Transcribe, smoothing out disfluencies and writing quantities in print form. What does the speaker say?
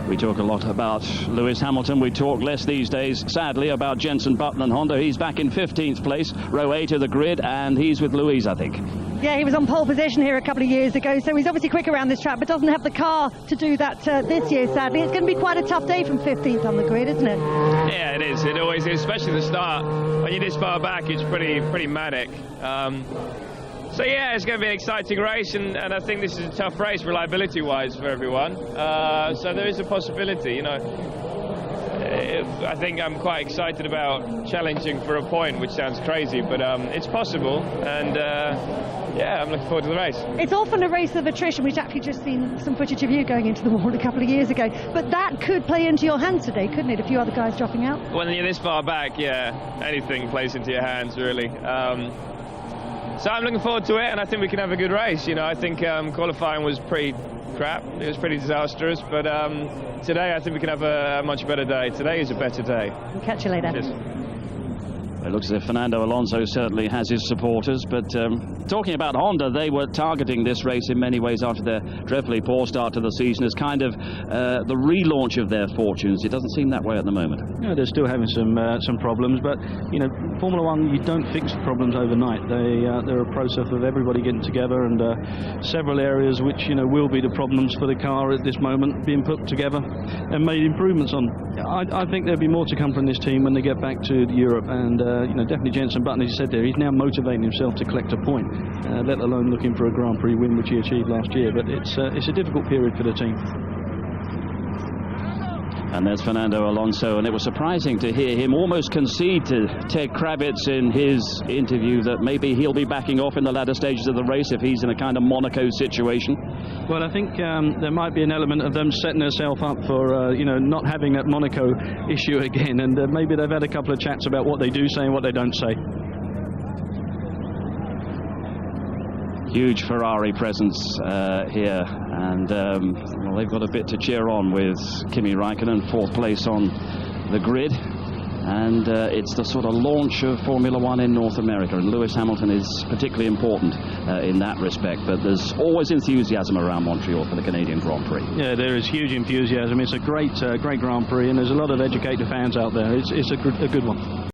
We talk a lot about Lewis Hamilton. We talk less these days, sadly, about Jenson Button and Honda. He's back in 15th place, row 8 of the grid, and he's with Louise, I think. Yeah, he was on pole position here a couple of years ago, so he's obviously quick around this track, but doesn't have the car to do that this year, sadly. It's going to be quite a tough day from 15th on the grid, isn't it? Yeah, it is. It always is, especially the start. When you're this far back, it's pretty manic. So yeah, it's going to be an exciting race, and I think this is a tough race reliability-wise for everyone. So there is a possibility, you know. I think I'm quite excited about challenging for a point, which sounds crazy, but it's possible, and yeah, I'm looking forward to the race. It's often a race of attrition. We've actually just seen some footage of you going into the wall a couple of years ago, but that could play into your hands today, couldn't it? A few other guys dropping out. When you're this far back, yeah, anything plays into your hands, really. So I'm looking forward to it, and I think we can have a good race. You know, I think qualifying was pretty crap. It was pretty disastrous, but today I think we can have a much better day. Today is a better day. We'll catch you later. Cheers. It looks as if Fernando Alonso certainly has his supporters, but talking about Honda, they were targeting this race in many ways after their dreadfully poor start to the season as kind of the relaunch of their fortunes. It doesn't seem that way at the moment. No, they're still having some problems, but you know, Formula One, you don't fix problems overnight. They're a process of everybody getting together, and several areas which, you know, will be the problems for the car at this moment being put together and made improvements on. I think there'll be more to come from this team when they get back to Europe, and you know, definitely Jenson Button, as you said there, he's now motivating himself to collect a point, let alone looking for a Grand Prix win, which he achieved last year. But it's a difficult period for the team. And there's Fernando Alonso, and it was surprising to hear him almost concede to Ted Kravitz in his interview that maybe he'll be backing off in the latter stages of the race if he's in a kind of Monaco situation. Well, I think there might be an element of them setting themselves up for, you know, not having that Monaco issue again, and maybe they've had a couple of chats about what they do say and what they don't say. Huge Ferrari presence here, and well, they've got a bit to cheer on with Kimi Raikkonen, 4th place on the grid, and it's the sort of launch of Formula One in North America, and Lewis Hamilton is particularly important in that respect, but there's always enthusiasm around Montreal for the Canadian Grand Prix. Yeah, there is huge enthusiasm. It's a great Grand Prix, and there's a lot of educated fans out there. It's a good one.